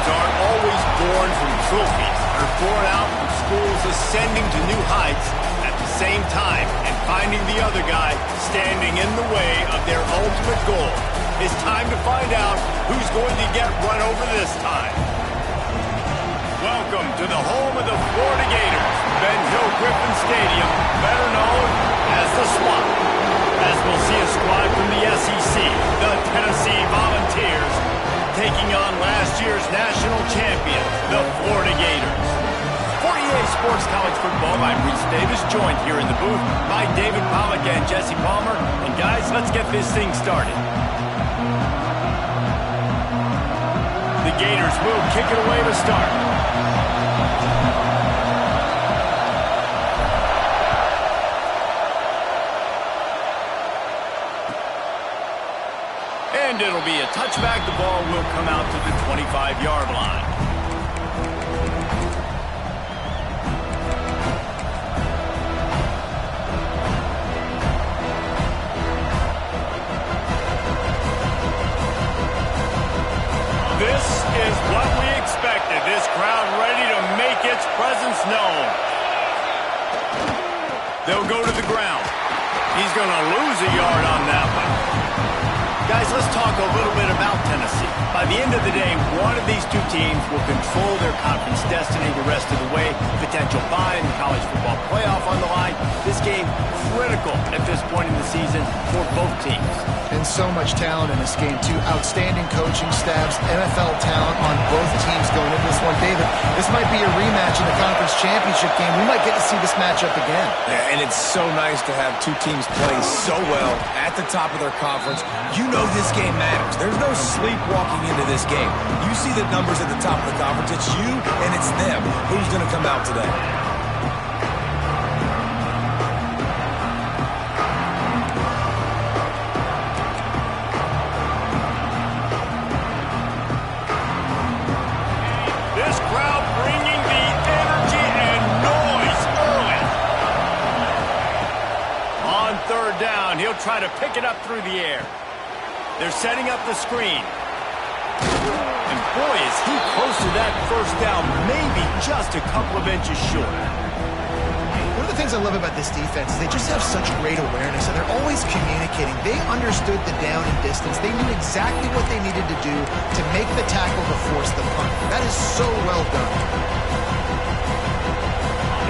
games aren't always born from trophies. They're born out from schools ascending to new heights at the same time and finding the other guy standing in the way of their ultimate goal. It's time to find out who's going to get run over this time. Welcome to the home of the Florida Gators, Ben Hill Griffin Stadium, better known as the Swamp. As we'll see a squad from the SEC, the Tennessee Volunteers, taking on last year's national champions, the Florida Gators. For EA Sports College Football, I'm Reese Davis, joined here in the booth by David Pollack and Jesse Palmer. And guys, let's get this thing started. The Gators will kick it away to start. And it'll be a touchback. The ball will come out to the 25-yard line. This is what we expected. This crowd ready to make its presence known. They'll go to the ground. He's going to lose a yard on that one. Guys, let's talk a little bit about Tennessee. By the end of the day, one of these two teams will control their conference destiny the rest of the way. Potential bye in the college football playoff on the line. This game critical at this point in the season for both teams. And so much talent in this game, too. Outstanding coaching staffs, NFL talent on both teams going into this one. David, this might be a rematch in the conference championship game. We might get to see this matchup again. Yeah, and it's so nice to have two teams playing so well at the top of their conference. You know this game matters. There's no sleepwalking into this game. You see the numbers at the top of the conference. It's you and it's them. Who's going to come out today? This crowd bringing the energy and noise early. On third down, he'll try to pick it up through the air. They're setting up the screen. And boy, is he close to that first down, maybe just a couple of inches short. One of the things I love about this defense is they just have such great awareness, and they're always communicating. They understood the down and distance. They knew exactly what they needed to do to make the tackle to force the punt. That is so well done.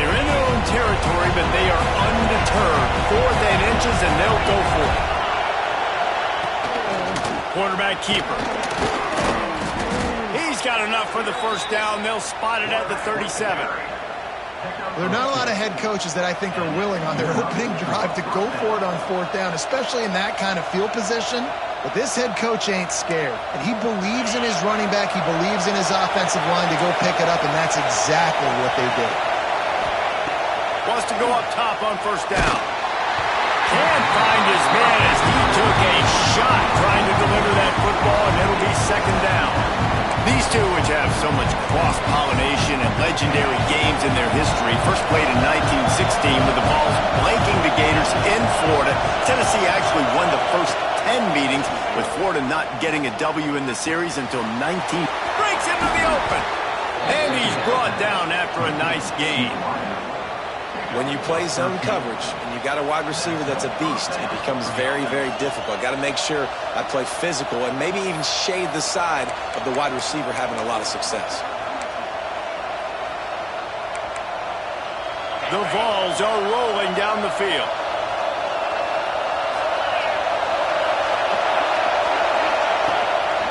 They're in their own territory, but they are undeterred. 4th and inches, and they'll go for it. Quarterback keeper. He's got enough for the first down. They'll spot it at the 37. There are not a lot of head coaches that I think are willing on their opening drive to go for it on 4th down, especially in that kind of field position. But this head coach ain't scared. And he believes in his running back. He believes in his offensive line to go pick it up, and that's exactly what they did. Wants to go up top on first down. Can't find his man as he took a shot trying to deliver that football, and it'll be second down. These two, which have so much cross-pollination and legendary games in their history, first played in 1916 with the Vols blanking the Gators in Florida. Tennessee actually won the first 10 meetings, with Florida not getting a W in the series until 19. Breaks into the open, and he's brought down after a nice gain. When you play zone coverage and you got a wide receiver that's a beast, it becomes very, very difficult. Got to make sure I play physical and maybe even shade the side of the wide receiver having a lot of success. The Vols are rolling down the field.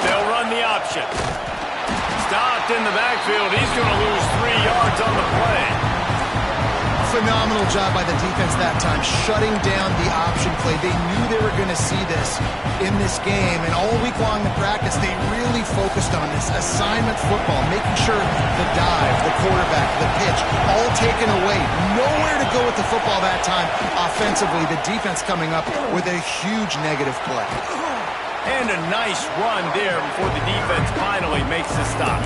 They'll run the option. Stopped in the backfield. He's going to lose 3 yards on the play. Phenomenal job by the defense that time, shutting down the option play. They knew they were going to see this in this game, and all week long in practice, they really focused on this assignment football, making sure the dive, the quarterback, the pitch, all taken away. Nowhere to go with the football that time offensively. The defense coming up with a huge negative play. And a nice run there before the defense finally makes the stop.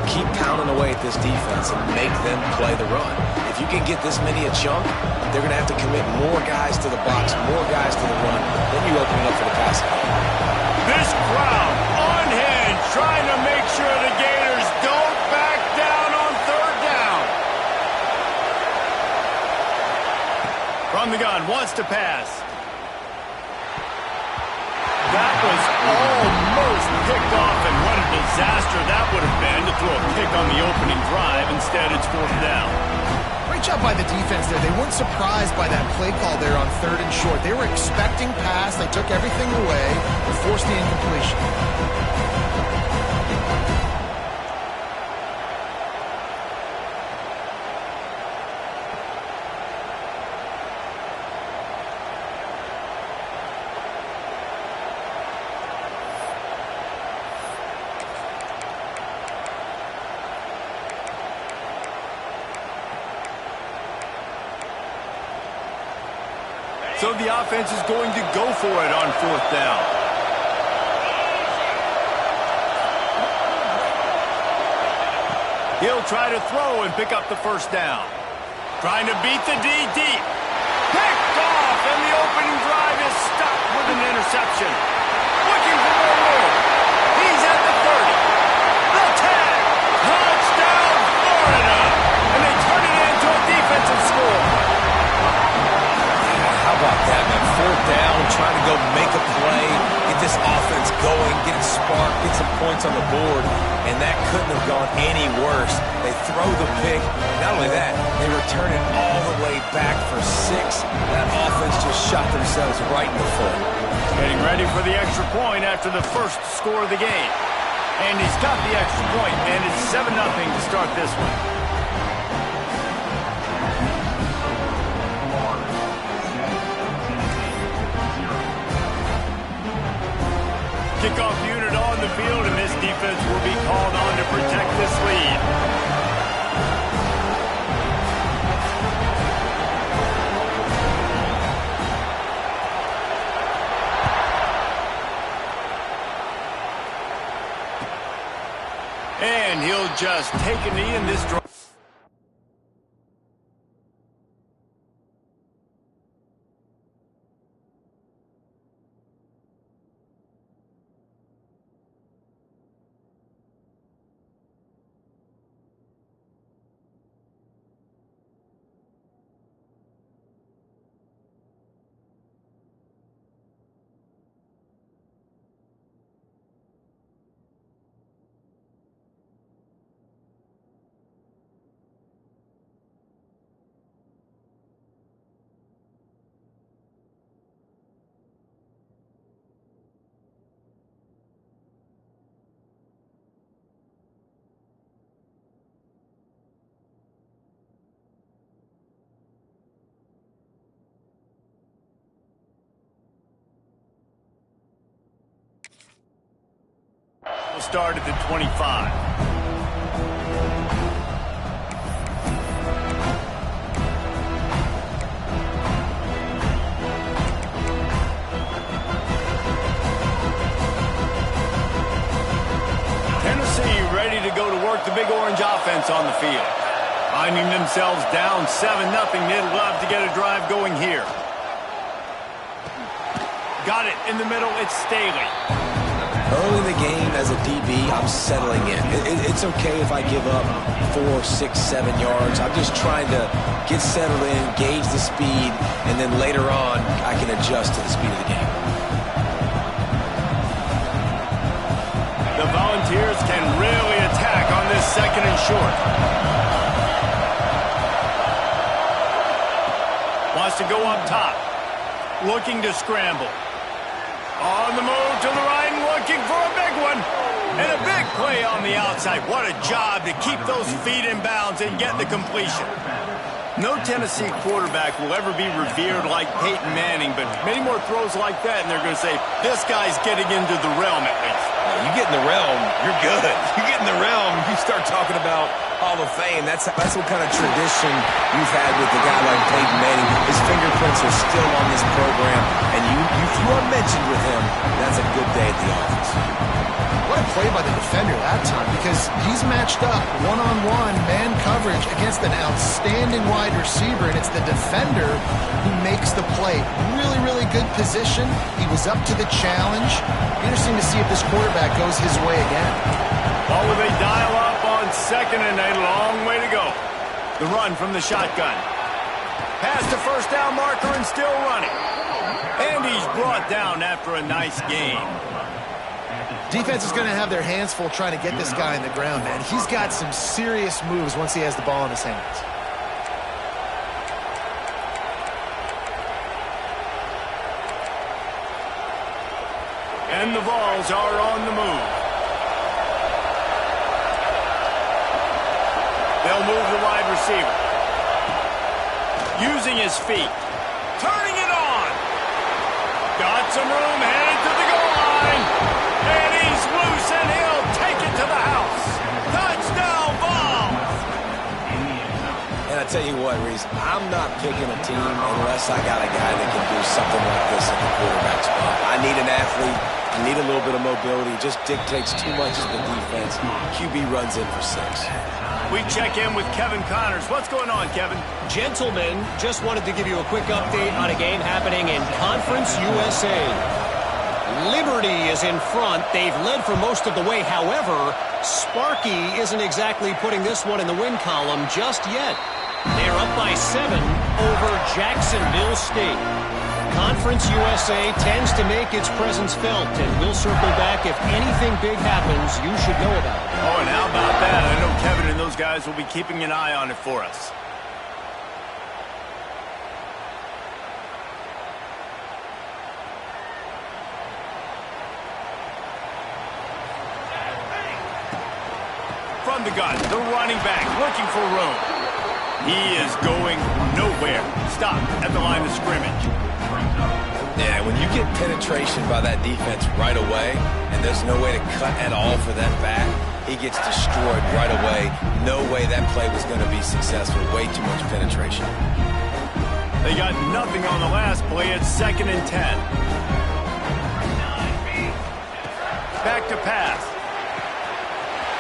Keep pounding away at this defense and make them play the run. If you can get this many a chunk, they're going to have to commit more guys to the box, more guys to the run. Then you open it up for the passing. This crowd on hand trying to make sure wants to pass. That was almost picked off, and what a disaster that would have been to throw a pick on the opening drive. Instead, it's 4th down. Great job by the defense there. They weren't surprised by that play call there on 3rd and short. They were expecting pass. They took everything away and forced the incompletion. So the offense is going to go for it on 4th down. He'll try to throw and pick up the 1st down. Trying to beat the D deep. Picked off, and the opening drive is stopped with an interception. Looking for more room. He's at the 30. The tag. Touchdown, Florida. And they turn it into a defensive score. How about that, man? 4th down, trying to go make a play, get this offense going, get it sparked, get some points on the board, and that couldn't have gone any worse. They throw the pick. Not only that, they return it all the way back for 6. That offense just shot themselves right in the foot. Getting ready for the extra point after the first score of the game. And he's got the extra point, and it's 7-0 to start this one. Kickoff unit on the field, and this defense will be called on to protect this lead. And he'll just take a knee in this drive. We'll start at the 25. Tennessee ready to go to work the Big Orange offense on the field. Finding themselves down 7-0. They'd love to get a drive going here. Got it in the middle. It's Staley. Early in the game, as a DB, I'm settling in. It's okay if I give up 4, 6, 7 yards. I'm just trying to get settled in, gauge the speed, and then later on, I can adjust to the speed of the game. The Volunteers can really attack on this 2nd and short. Wants to go up top. Looking to scramble. On the move to the right, looking for a big one. And a big play on the outside. What a job to keep those feet in bounds and get the completion. No Tennessee quarterback will ever be revered like Peyton Manning, but many more throws like that, and they're going to say, this guy's getting into the realm at least. You get in the realm, you're good. You get in the realm, you start talking about Hall of Fame. That's what kind of tradition you've had with a guy like Peyton Manning. His fingerprints are still on this program, and if you are mentioned with him, that's a good day at the office. What a play by the defender that time, because he's matched up one-on-one man coverage against an outstanding wide receiver, and it's the defender who makes the play. Really, really good position. He was up to the challenge. Interesting to see if this quarterback goes his way again. Well, will they dial up on 2nd and a long way to go? The run from the shotgun. Past the first down marker and still running. And he's brought down after a nice gain. Defense is going to have their hands full trying to get this guy in the ground, man. He's got some serious moves once he has the ball in his hands. And the Vols are on the move. They'll move the wide receiver. Using his feet. Turning it on. Got some room, headed to the goal line. And he's loose, and he'll take it to the house. Touchdown, Vols! And I tell you what, Reese, I'm not picking a team unless I got a guy that can do something like this at the quarterback spot. I need an athlete. I need a little bit of mobility. It just dictates too much of the defense. QB runs in for 6. We check in with Kevin Connors. What's going on, Kevin? Gentlemen, just wanted to give you a quick update on a game happening in Conference USA. Liberty is in front. They've led for most of the way. However, Sparky isn't exactly putting this one in the win column just yet. They're up by 7 over Jacksonville State. Conference USA tends to make its presence felt, and we'll circle back if anything big happens you should know about. Oh, and how about that? I know Kevin and those guys will be keeping an eye on it for us. From the gun, the running back looking for room. He is going nowhere. Stop at the line of scrimmage. Yeah, when you get penetration by that defense right away, and there's no way to cut at all for that back, he gets destroyed right away. No way that play was going to be successful. Way too much penetration. They got nothing on the last play. It's 2nd and 10. Back to pass.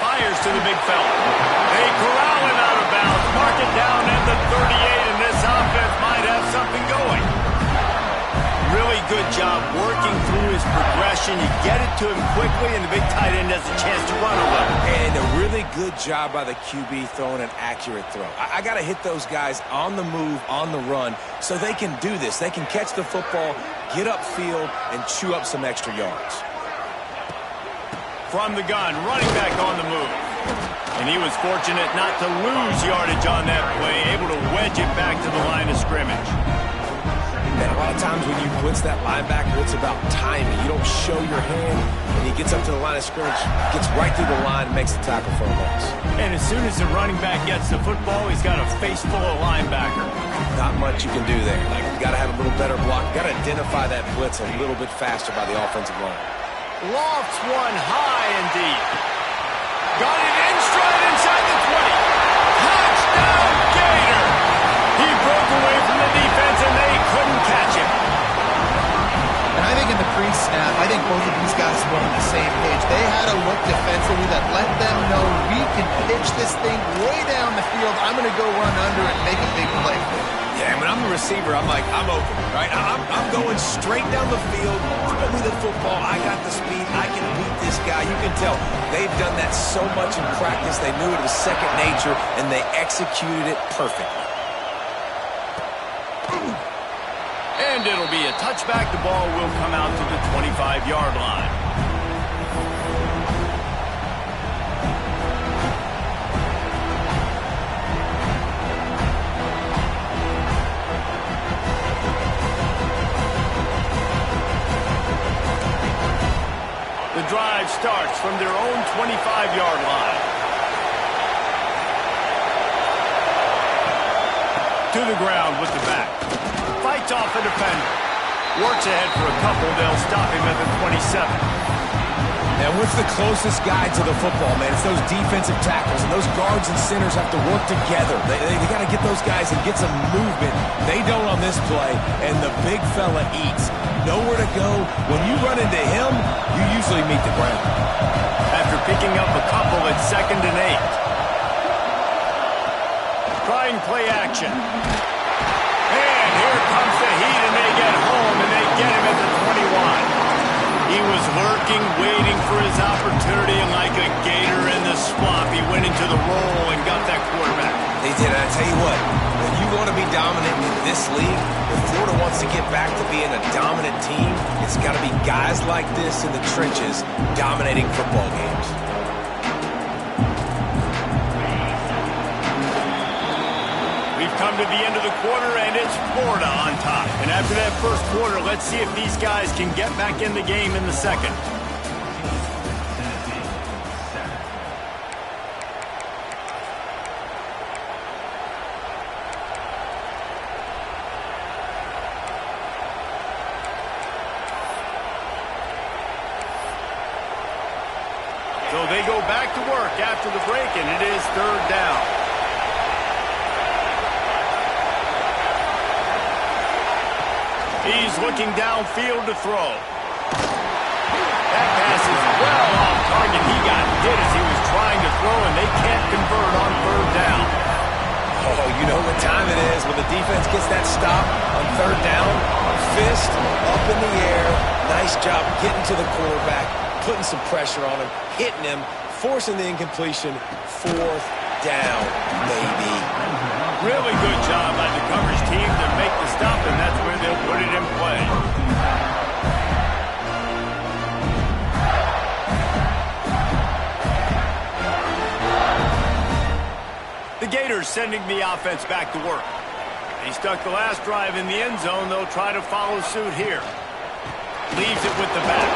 Fires to the big fella. They corral him out of bounds. Mark it down at the 38, and this offense might have something going. Really good job working through his progression. You get it to him quickly, and the big tight end has a chance to run away. And a really good job by the QB throwing an accurate throw. I got to hit those guys on the move, on the run, so they can do this. They can catch the football, get upfield, and chew up some extra yards. From the gun, running back on the move. And he was fortunate not to lose yardage on that play, able to wedge it back to the line of scrimmage. And a lot of times when you blitz that linebacker, it's about timing. You don't show your hand, and he gets up to the line of scrimmage, gets right through the line, and makes the tackle for a loss. And as soon as the running back gets the football, he's got a face full of linebacker. Not much you can do there. Like, you got to have a little better block. You got to identify that blitz a little bit faster by the offensive line. Lofts one high and deep. Got it in stride inside the 20. Touchdown, Gator! He broke away from the defense, and they couldn't catch him. And I think in the pre-snap, I think both of these guys were on the same page. They had a look defensively that let them know we can pitch this thing way down the field. I'm going to go run under and make a big play. Yeah, when I'm the receiver, I'm like, I'm open, right? I'm going straight down the field. Throw me the football. I got the speed. I can beat this guy. You can tell they've done that so much in practice. They knew it was second nature, and they executed it perfectly. And it'll be a touchback. The ball will come out to the 25-yard line. The drive starts from their own 25-yard line. To the ground with the back. Fights off a defender. Works ahead for a couple. They'll stop him at the 27. Now, what's the closest guy to the football, man? It's those defensive tackles, and those guards and centers have to work together. They got to get those guys and get some movement. They don't on this play, and the big fella eats. Nowhere to go. When you run into him, you usually meet the ground. After picking up a couple at 2nd and 8. Trying play action. And here comes the heat, and they get home, and they get him at the 21. He was lurking, waiting for his opportunity, and like a gator in the swamp, he went into the roll and got that quarterback. They did, and I tell you what, when you want to be dominant in this league, if Florida wants to get back to being a dominant team, it's got to be guys like this in the trenches dominating football games. We've come to the end of the quarter, and it's Florida on top. And after that first quarter, let's see if these guys can get back in the game in the second. So they go back to work after the break, and it is third down. He's looking downfield to throw. That pass is well off target. He got hit as he was trying to throw, and they can't convert on third down. Oh, you know what time it is when the defense gets that stop on third down. Fist up in the air. Nice job getting to the quarterback, putting some pressure on him, hitting him, forcing the incompletion. Fourth down, baby. Really good job by the coverage team to make the stop, and that's where they'll put it in play. The Gators sending the offense back to work. They stuck the last drive in the end zone. They'll try to follow suit here. Leaves it with the back.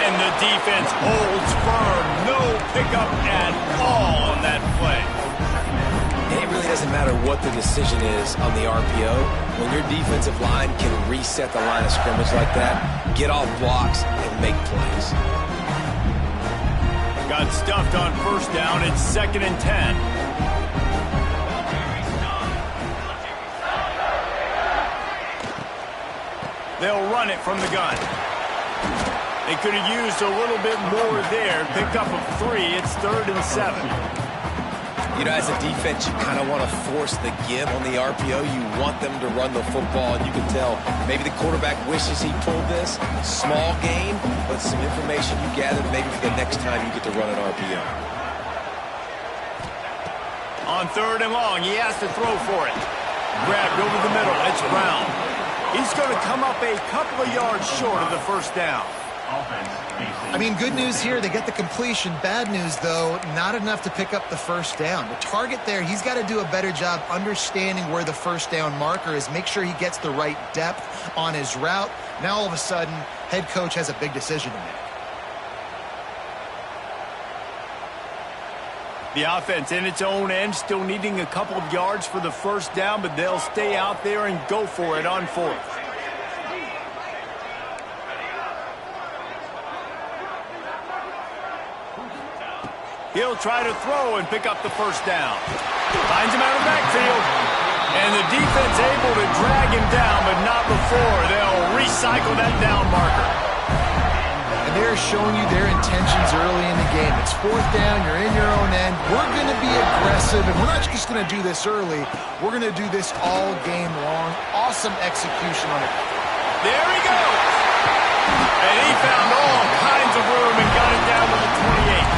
And the defense holds firm. No pickup at all on that play. It really doesn't matter what the decision is on the RPO. When your defensive line can reset the line of scrimmage like that, get off blocks and make plays. Got stuffed on first down. It's 2nd and 10. They'll run it from the gun. They could have used a little bit more there. Picked up a 3. It's 3rd and 7. You know, as a defense, you kind of want to force the give on the RPO. You want them to run the football, and you can tell maybe the quarterback wishes he pulled this. Small gain, but some information you gathered maybe for the next time you get to run an RPO. On 3rd and long, he has to throw for it. Grabbed over the middle. It's Brown. He's going to come up a couple of yards short of the first down. I mean, good news here, they get the completion. Bad news, though, not enough to pick up the first down. The target there, he's got to do a better job understanding where the first down marker is, make sure he gets the right depth on his route. Now, all of a sudden, head coach has a big decision to make. The offense in its own end, still needing a couple of yards for the first down, but they'll stay out there and go for it on 4th. He'll try to throw and pick up the first down. Finds him out of the backfield. And the defense able to drag him down, but not before. They'll recycle that down marker. And they're showing you their intentions early in the game. It's 4th down, you're in your own end. We're going to be aggressive, and we're not just going to do this early. We're going to do this all game long. Awesome execution on it. There he goes. And he found all kinds of room and got it down to the 28.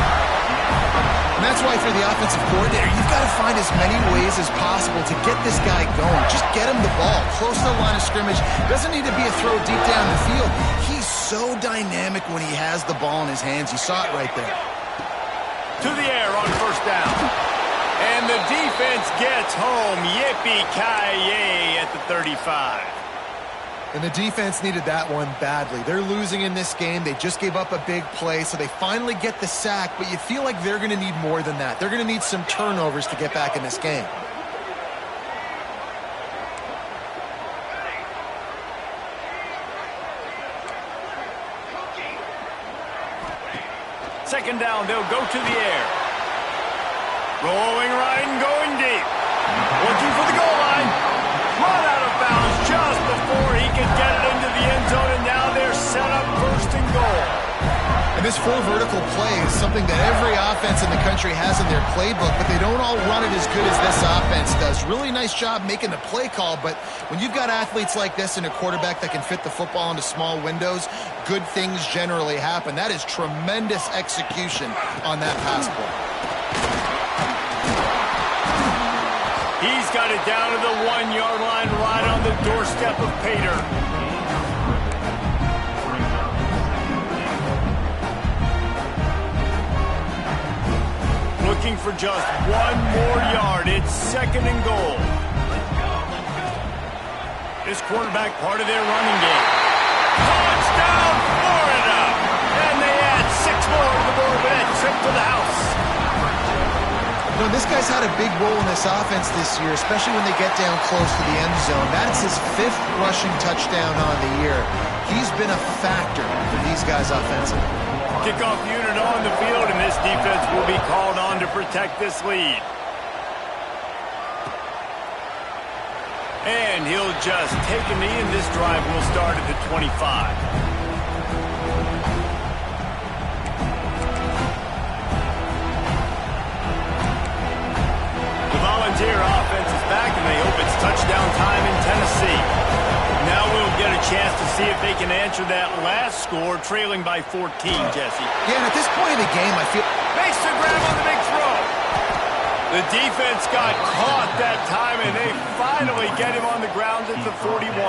And that's why for the offensive coordinator, you've got to find as many ways as possible to get this guy going. Just get him the ball close to the line of scrimmage. Doesn't need to be a throw deep down the field. He's so dynamic when he has the ball in his hands. You saw it right there. To the air on first down. And the defense gets home. Yippee-ki-yay at the 35. And the defense needed that one badly. They're losing in this game. They just gave up a big play, so they finally get the sack, but you feel like they're going to need more than that. They're going to need some turnovers to get back in this game. Second down, they'll go to the air. Rolling right and going deep. Looking for the goal line. Run out of bounds just before he could get it into the end zone, and now they're set up 1st and goal. And this 4 vertical play is something that every offense in the country has in their playbook, but they don't all run it as good as this offense does. Really nice job making the play call, but when you've got athletes like this and a quarterback that can fit the football into small windows, good things generally happen. That is tremendous execution on that pass play. He's got it down to the 1-yard line right on the doorstep of Pater. Looking for just 1 more yard. It's 2nd and goal. This quarterback part of their running game. Touchdown, Florida! And they add 6 more to the board with that trip to the house. You know, this guy's had a big role in this offense this year, especially when they get down close to the end zone. That's his 5th rushing touchdown on the year. He's been a factor for these guys offensively. Kickoff unit on the field, and this defense will be called on to protect this lead. And he'll just take a knee, and this drive will start at the 25. Volunteer offense is back, and they hope it's touchdown time in Tennessee. Now we'll get a chance to see if they can answer that last score, trailing by 14, Jesse. Yeah, and at this point in the game, I feel... Makes the grab on the big throw. The defense got caught that time, and they finally get him on the ground at the 41.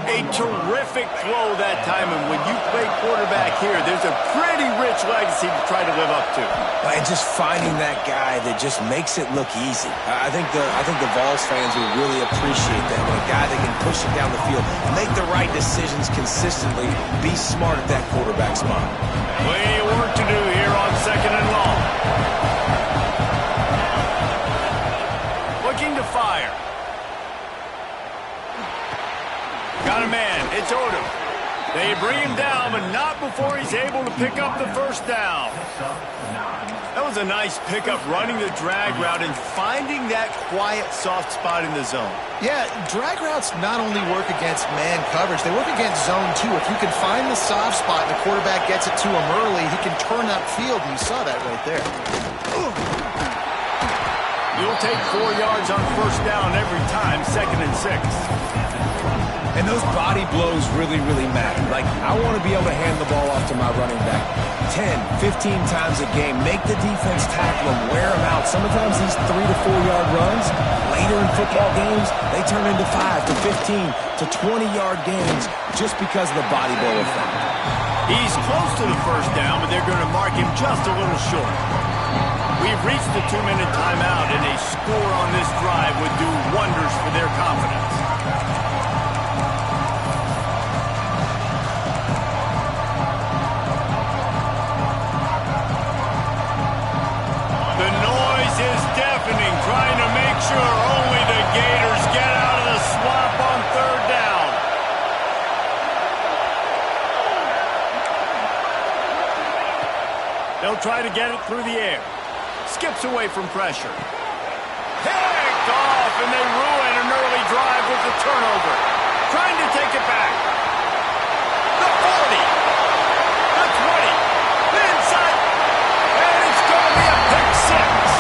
A terrific throw that time, and when you play quarterback here, there's a pretty rich legacy to try to live up to. And just finding that guy that just makes it look easy. I think the Vols fans will really appreciate that. When a guy that can push it down the field, make the right decisions consistently, be smart at that quarterback spot. Plenty of work to do here on 2nd and long. Looking to fire. Got a man. It's Odom. They bring him down, but not before he's able to pick up the 1st down. That was a nice pickup, running the drag route and finding that quiet, soft spot in the zone. Yeah, drag routes not only work against man coverage, they work against zone too. If you can find the soft spot and the quarterback gets it to him early, he can turn upfield, and you saw that right there. You'll take 4 yards on 1st down every time, 2nd and 6. And those body blows really, really matter. Like, I want to be able to hand the ball off to my running back 10, 15 times a game. Make the defense tackle him, wear him out. Sometimes these 3 to 4 yard runs, later in football games, they turn into 5 to 15 to 20-yard games just because of the body blow effect. He's close to the 1st down, but they're going to mark him just a little short. We've reached the 2-minute timeout, and a score on this drive would do wonders for their confidence. Trying to make sure only the Gators get out of the swamp on 3rd down. They'll try to get it through the air. Skips away from pressure. Picked off, and they ruin an early drive with the turnover. Trying to take it back. The 40. The 20. The inside. And it's going to be a pick 6.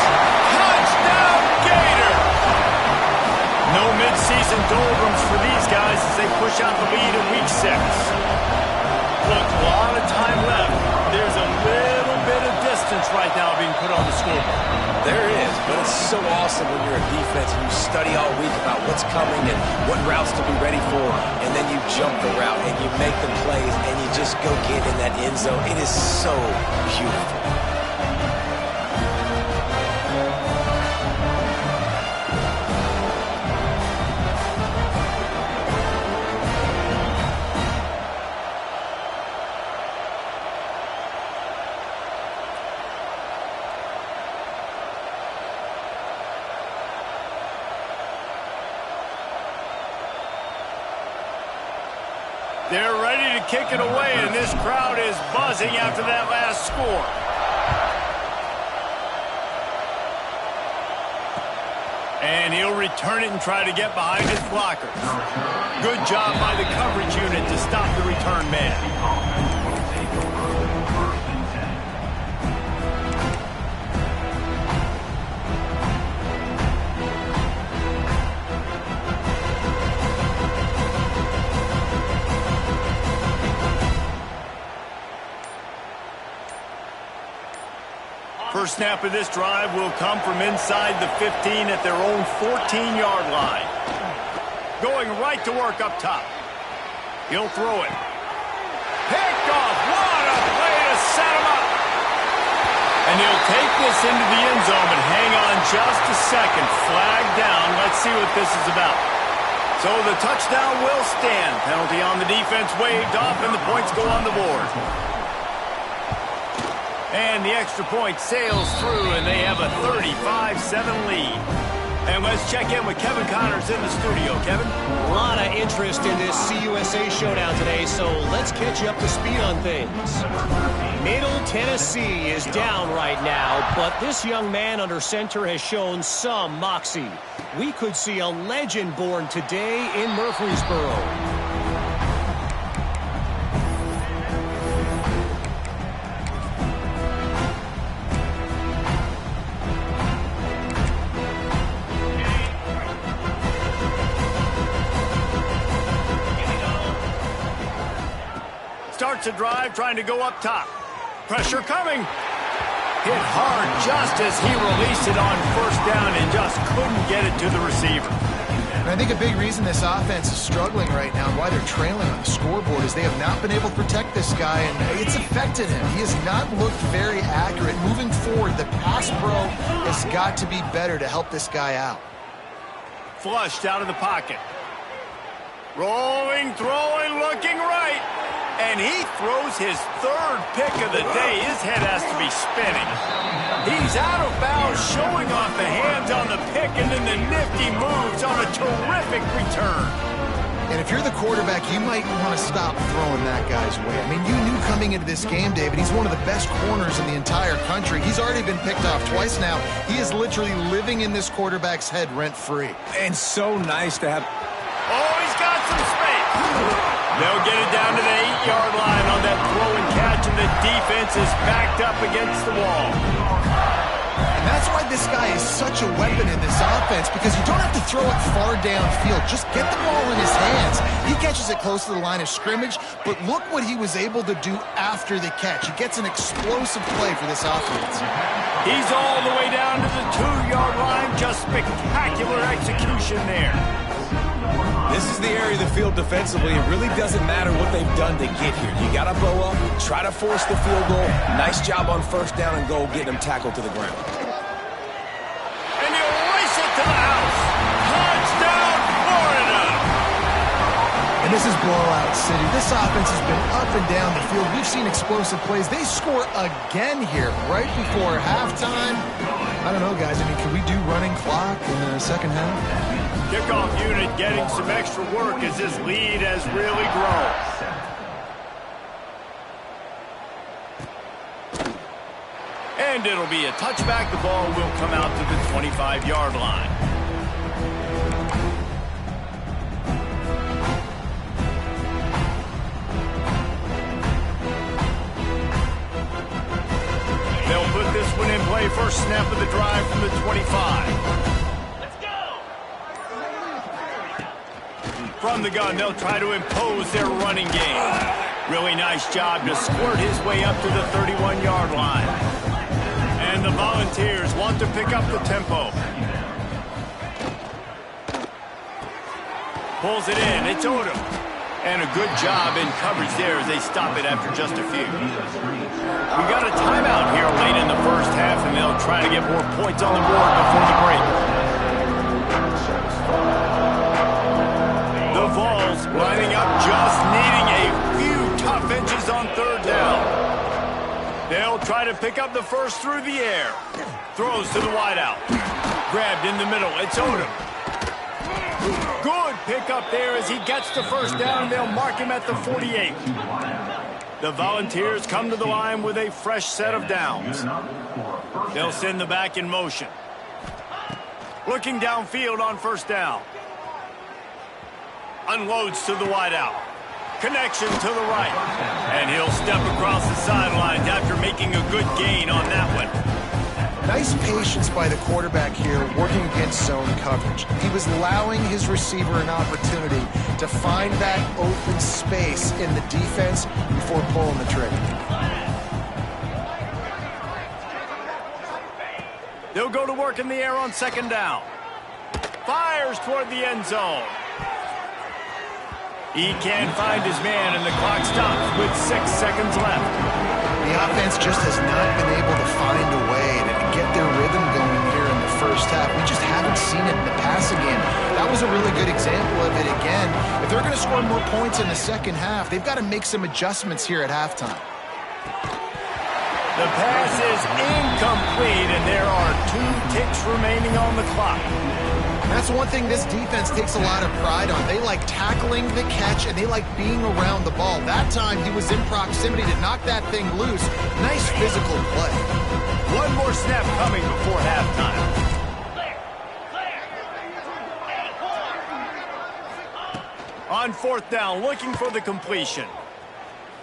No mid-season doldrums for these guys as they push out the lead in week 6. Look, a lot of time left. There's a little bit of distance right now being put on the scoreboard. There is, but it's so awesome when you're a defense and you study all week about what's coming and what routes to be ready for, and then you jump the route and you make the plays and you just go get in that end zone. It is so beautiful. They're ready to kick it away, and this crowd is buzzing after that last score. And he'll return it and try to get behind his blockers. Good job by the coverage unit to stop the return man. First snap of this drive will come from inside the 15 at their own 14-yard line. Going right to work up top. He'll throw it. Picked off. What a play to set him up. And he'll take this into the end zone, but hang on just a second. Flag down. Let's see what this is about. So the touchdown will stand. Penalty on the defense waved off, and the points go on the board. And the extra point sails through, and they have a 35-7 lead. And let's check in with Kevin Connors in the studio. Kevin? A lot of interest in this CUSA showdown today, so let's catch you up to speed on things. Middle Tennessee is down right now, but this young man under center has shown some moxie. We could see a legend born today in Murfreesboro. Starts a drive trying to go up top. Pressure coming. Hit hard just as he released it on first down and just couldn't get it to the receiver. And I think a big reason this offense is struggling right now and why they're trailing on the scoreboard is they have not been able to protect this guy, and it's affected him. He has not looked very accurate. Moving forward, the pass pro has got to be better to help this guy out. Flushed out of the pocket. Rolling, throwing, looking right. And he throws his third pick of the day. His head has to be spinning. He's out of bounds, showing off the hands on the pick, and then the nifty moves on a terrific return. And if you're the quarterback, you might want to stop throwing that guy's way. I mean, you knew coming into this game, David, he's one of the best corners in the entire country. He's already been picked off twice now. He is literally living in this quarterback's head rent-free. And so nice to have... Oh, he's got some space. They'll get it down to the 8-yard line on that throw and catch, and the defense is backed up against the wall. And that's why this guy is such a weapon in this offense, because you don't have to throw it far downfield. Just get the ball in his hands. He catches it close to the line of scrimmage, but look what he was able to do after the catch. He gets an explosive play for this offense. He's all the way down to the 2-yard line. Just spectacular execution there. This is the area of the field defensively. It really doesn't matter what they've done to get here. You got to bow up, try to force the field goal. Nice job on first down and goal, getting them tackled to the ground. And he'll race it to the house. Touchdown, Florida! And this is blowout city. This offense has been up and down the field. We've seen explosive plays. They score again here right before halftime. I don't know, guys. I mean, can we do running clock in the second half? Kickoff unit getting some extra work as this lead has really grown. And it'll be a touchback. The ball will come out to the 25-yard line. They'll put this one in play. First snap of the drive from the 25. From the gun, they'll try to impose their running game. Really nice job to squirt his way up to the 31-yard line. And the Volunteers want to pick up the tempo. Pulls it in. It's Odom. And a good job in coverage there as they stop it after just a few. We got a timeout here late in the first half, and they'll try to get more points on the board before the break. The Vols lining up, just needing a few tough inches on third down. They'll try to pick up the first through the air. Throws to the wideout. Grabbed in the middle. It's Odom. Good pickup there as he gets the first down. They'll mark him at the 48. The Volunteers come to the line with a fresh set of downs. They'll send the back in motion. Looking downfield on first down. Unloads to the wideout. Connection to the right. And he'll step across the sidelines after making a good gain on that one. Nice patience by the quarterback here working against zone coverage. He was allowing his receiver an opportunity to find that open space in the defense before pulling the trigger. They'll go to work in the air on second down. Fires toward the end zone. He can't find his man, and the clock stops with 6 seconds left. The offense just has not been able to find a way to get their rhythm going here in the first half. We just haven't seen it in the passing game. That was a really good example of it again. If they're going to score more points in the second half, they've got to make some adjustments here at halftime. The pass is incomplete, and there are 2 ticks remaining on the clock. That's one thing this defense takes a lot of pride on. They like tackling the catch, and they like being around the ball. That time, he was in proximity to knock that thing loose. Nice physical play. One more snap coming before halftime. On fourth down, looking for the completion.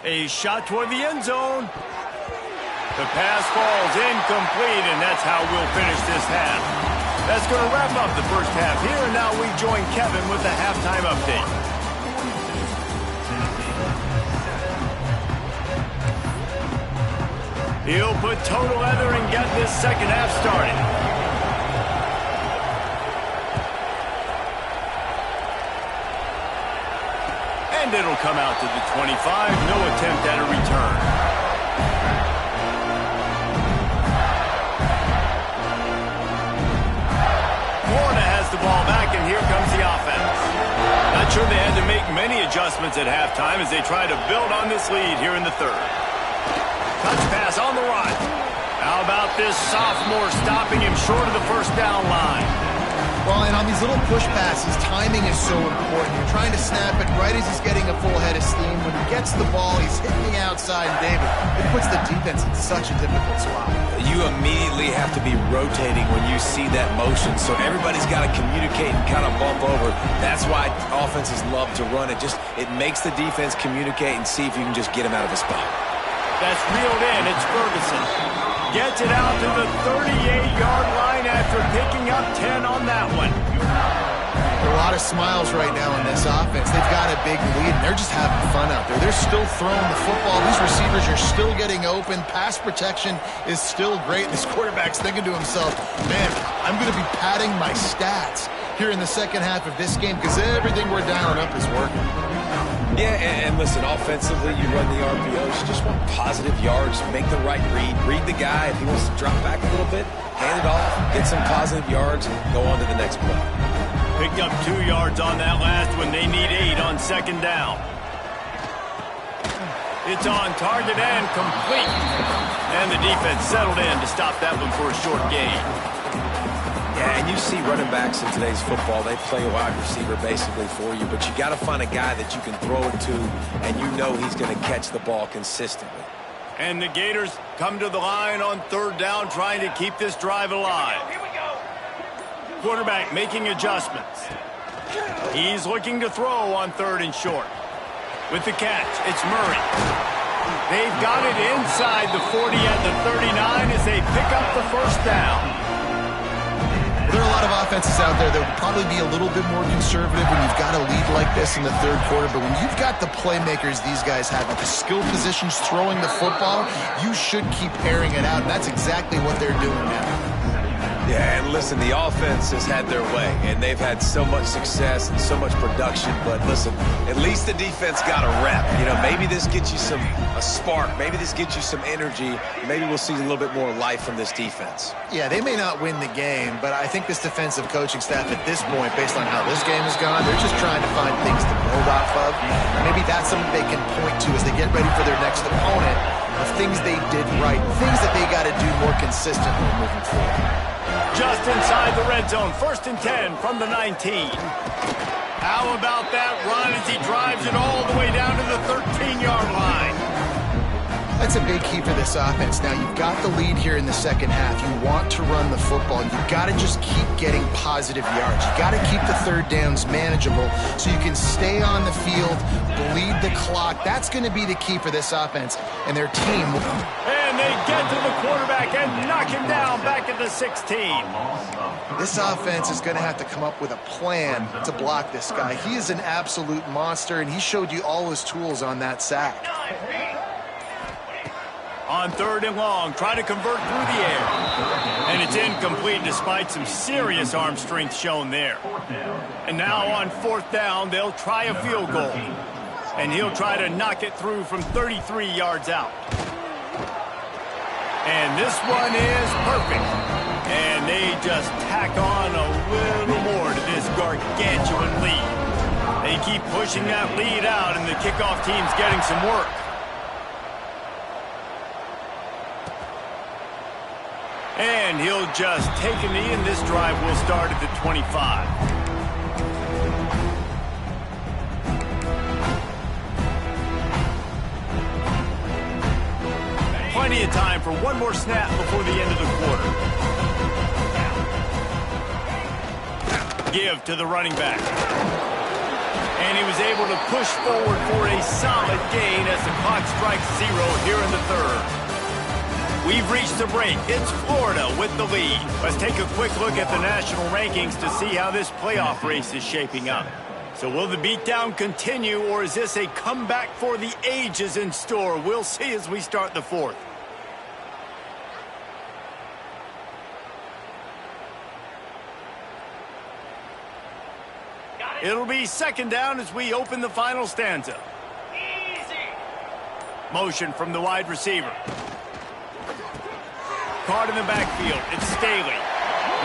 A shot toward the end zone. The pass falls incomplete, and that's how we'll finish this half. That's going to wrap up the first half here, and now we join Kevin with the halftime update. He'll put total leather and get this second half started. And it'll come out to the 25. No attempt at a return. The ball back, and here comes the offense. Not sure they had to make many adjustments at halftime as they try to build on this lead here in the third. Touch pass on the run. How about this sophomore stopping him short of the first down line? Well, and on these little push passes, timing is so important. You're trying to snap it right as he's getting a full head of steam. When he gets the ball, he's hitting the outside, and David, it puts the defense in such a difficult spot. You immediately have to be rotating when you see that motion, so everybody's got to communicate and kind of bump over. That's why offenses love to run it. It makes the defense communicate and see if you can just get him out of a spot. That's reeled in. It's Ferguson. Gets it out to the 38-yard line after picking up 10 on that one. There are a lot of smiles right now in this offense. They've got a big lead, and they're just having fun out there. They're still throwing the football. These receivers are still getting open. Pass protection is still great. This quarterback's thinking to himself, man, I'm going to be padding my stats here in the second half of this game because everything we're dialing up is working. Yeah, and listen, offensively, you run the RPOs. You just want positive yards, make the right read. Read the guy. If he wants to drop back a little bit, hand it off, get some positive yards, and go on to the next play. Picked up 2 yards on that last one. They need 8 on second down. It's on target and complete. And the defense settled in to stop that one for a short gain. Yeah, and you see running backs in today's football, they play a wide receiver basically for you, but you got to find a guy that you can throw it to, and you know he's going to catch the ball consistently. And the Gators come to the line on third down, trying to keep this drive alive. Here we go. Quarterback making adjustments. He's looking to throw on third and short. With the catch, it's Murray. They've got it inside the 40 at the 39 as they pick up the first down. There are a lot of offenses out there that would probably be a little bit more conservative when you've got a lead like this in the third quarter. But when you've got the playmakers these guys have at the skill positions throwing the football, you should keep airing it out. And that's exactly what they're doing now. Yeah, and listen, the offense has had their way, and they've had so much success and so much production. But listen, at least the defense got a rep. You know, maybe this gets you a spark. Maybe this gets you some energy. Maybe we'll see a little bit more life from this defense. Yeah, they may not win the game, but I think this defensive coaching staff at this point, based on how this game has gone, they're just trying to find things to build off of. Maybe that's something they can point to as they get ready for their next opponent of things they did right, things that they got to do more consistently moving forward. Just inside the red zone, 1st and 10 from the 19. How about that run as he drives it all the way down to the 13-yard line? That's a big key for this offense. Now, you've got the lead here in the second half. You want to run the football. You've got to just keep getting positive yards. You've got to keep the third downs manageable so you can stay on the field, bleed the clock. That's going to be the key for this offense and their team. And they get to the quarterback and knock him down back at the 16. This offense is going to have to come up with a plan to block this guy. He is an absolute monster, and he showed you all his tools on that sack. On 3rd and long, trying to convert through the air. And it's incomplete despite some serious arm strength shown there. And now on 4th down, they'll try a field goal. And he'll try to knock it through from 33 yards out. And this one is perfect. And they just tack on a little more to this gargantuan lead. They keep pushing that lead out, and the kickoff team's getting some work. And he'll just take a knee, and this drive will start at the 25. Plenty of time for one more snap before the end of the quarter. Give to the running back. And he was able to push forward for a solid gain as the clock strikes 0 here in the 3rd. We've reached the break. It's Florida with the lead. Let's take a quick look at the national rankings to see how this playoff race is shaping up. So will the beatdown continue, or is this a comeback for the ages in store? We'll see as we start the 4th. It'll be 2nd down as we open the final stanza. Easy. Motion from the wide receiver. Caught in the backfield. It's Staley.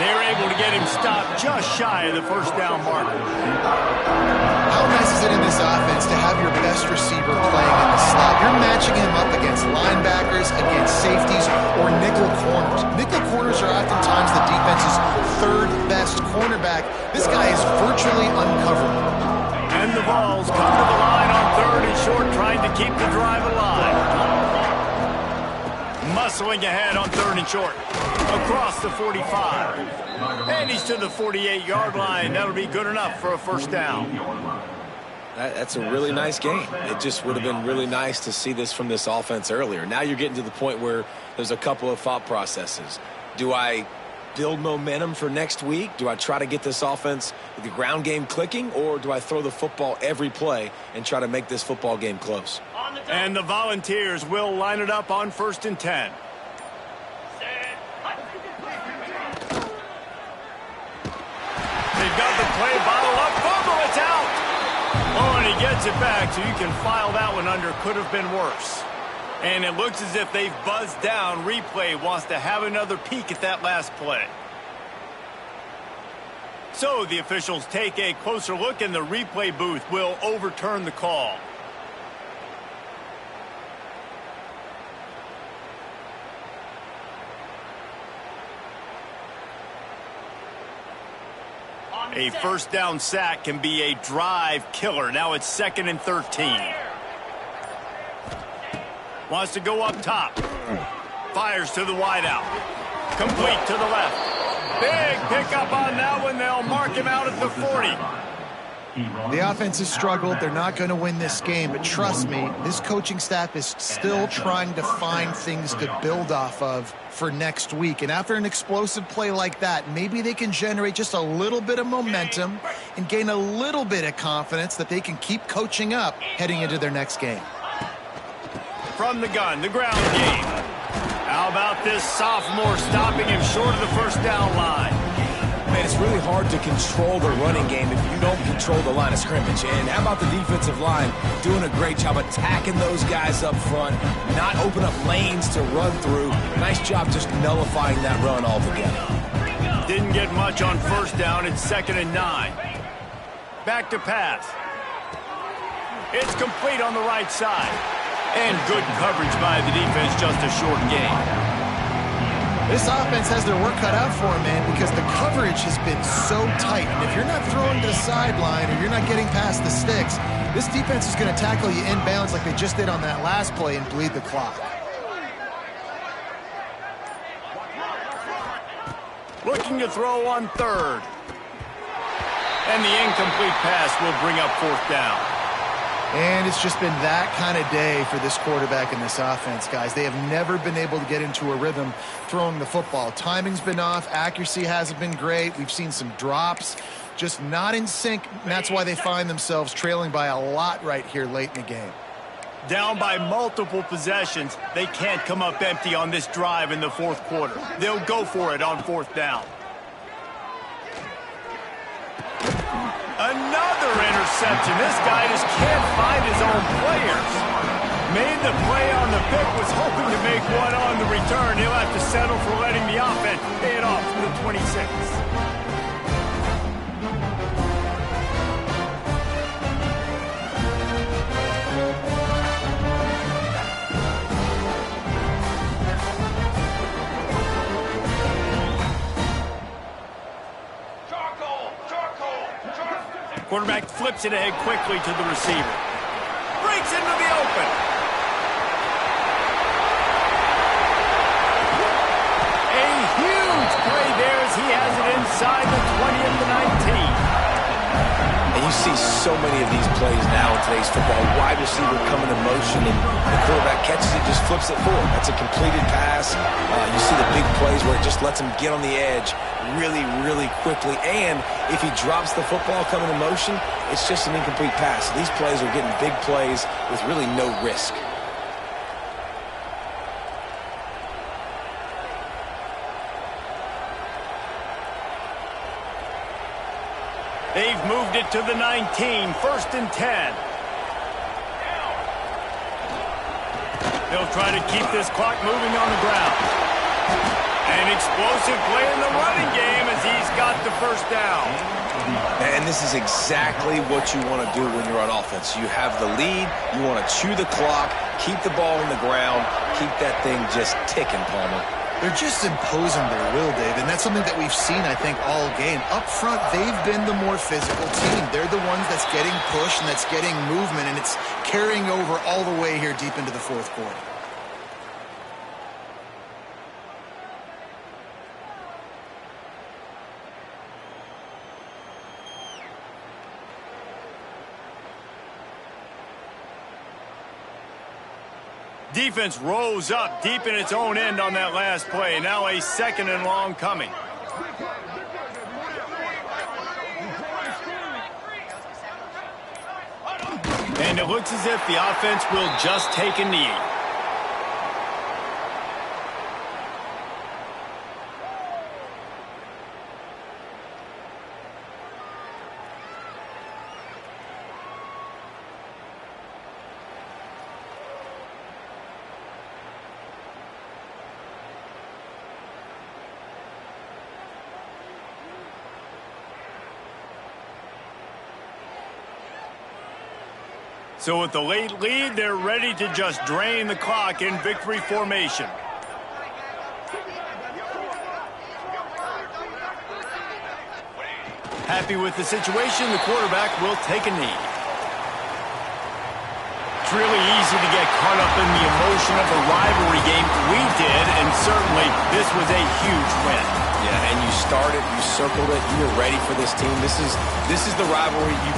They're able to get him stopped just shy of the 1st down marker. How nice is it in this offense to have your best receiver playing in the slot? You're matching him up against linebackers, against safeties, or nickel corners. Nickel corners are oftentimes the defense's 3rd best cornerback. This guy is virtually uncoverable. And the Vols come to the line on 3rd and short, trying to keep the drive alive. Muscling ahead on 3rd and short. Across the 45. And he's to the 48-yard line. That'll be good enough for a 1st down. That's a really nice game. It just would have been really nice to see this from this offense earlier. Now you're getting to the point where there's a couple of thought processes. Do I build momentum for next week? Do I try to get this offense, the ground game clicking, or do I throw the football every play and try to make this football game close? And the Volunteers will line it up on 1st and 10. They've got the play bottle up. Fumble, it's out. Oh, and he gets it back, so you can file that one under. Could have been worse. And it looks as if they've buzzed down. Replay wants to have another peek at that last play. So the officials take a closer look, and the replay booth will overturn the call. A 1st down sack can be a drive killer. Now it's 2nd and 13. Wants to go up top. Fires to the wideout. Complete to the left. Big pickup on that one. They'll mark him out at the 40. The offense has struggled. They're not going to win this game, but trust me, this coaching staff is still trying to find things to build off of for next week. And after an explosive play like that, maybe they can generate just a little bit of momentum and gain a little bit of confidence that they can keep coaching up heading into their next game. From the gun, the ground game. How about this sophomore stopping him short of the 1st down line? Man, it's really hard to control the running game if you don't control the line of scrimmage. And how about the defensive line doing a great job attacking those guys up front, not open up lanes to run through. Nice job just nullifying that run altogether. Didn't get much on 1st down. It's 2nd and 9. Back to pass. It's complete on the right side. And good coverage by the defense, just a short gain. This offense has their work cut out for them, man, because the coverage has been so tight. And if you're not throwing to the sideline or you're not getting past the sticks, this defense is going to tackle you inbounds like they just did on that last play and bleed the clock. Looking to throw on 3rd. And the incomplete pass will bring up 4th down. And it's just been that kind of day for this quarterback and this offense, guys. They have never been able to get into a rhythm throwing the football. Timing's been off. Accuracy hasn't been great. We've seen some drops, just not in sync. And that's why they find themselves trailing by a lot right here late in the game. Down by multiple possessions, they can't come up empty on this drive in the fourth quarter. They'll go for it on fourth down. Another interception. This guy just can't find his own players. Made the play on the pick, was hoping to make one on the return. He'll have to settle for letting the offense pay it off from the 26. Quarterback flips it ahead quickly to the receiver. Breaks into the open. A huge play there as he has it inside the 20 of the 19. And you see so many of these plays now in today's football. Wide receiver coming in motion, and the quarterback catches it, just flips it forward. That's a completed pass. You see the big plays where it just lets him get on the edge really, really quickly. And if he drops the football coming in motion, it's just an incomplete pass. So these plays are getting big plays with really no risk. They've moved it to the 19, first and 10. They'll try to keep this clock moving on the ground. An explosive play in the running game as he's got the first down. And this is exactly what you want to do when you're on offense. You have the lead, you want to chew the clock, keep the ball on the ground, keep that thing just ticking, Palmer. They're just imposing their will, Dave, and that's something that we've seen, I think, all game. Up front, they've been the more physical team. They're the ones that's getting pushed and that's getting movement, and it's carrying over all the way here deep into the fourth quarter. Defense rose up deep in its own end on that last play. Now a second and long coming. And it looks as if the offense will just take a knee. So with the late lead, they're ready to just drain the clock in victory formation. Happy with the situation, the quarterback will take a knee. It's really easy to get caught up in the emotion of a rivalry game. We did, and certainly this was a huge win. Yeah, and you started, you circled it, you were ready for this team. This is the rivalry you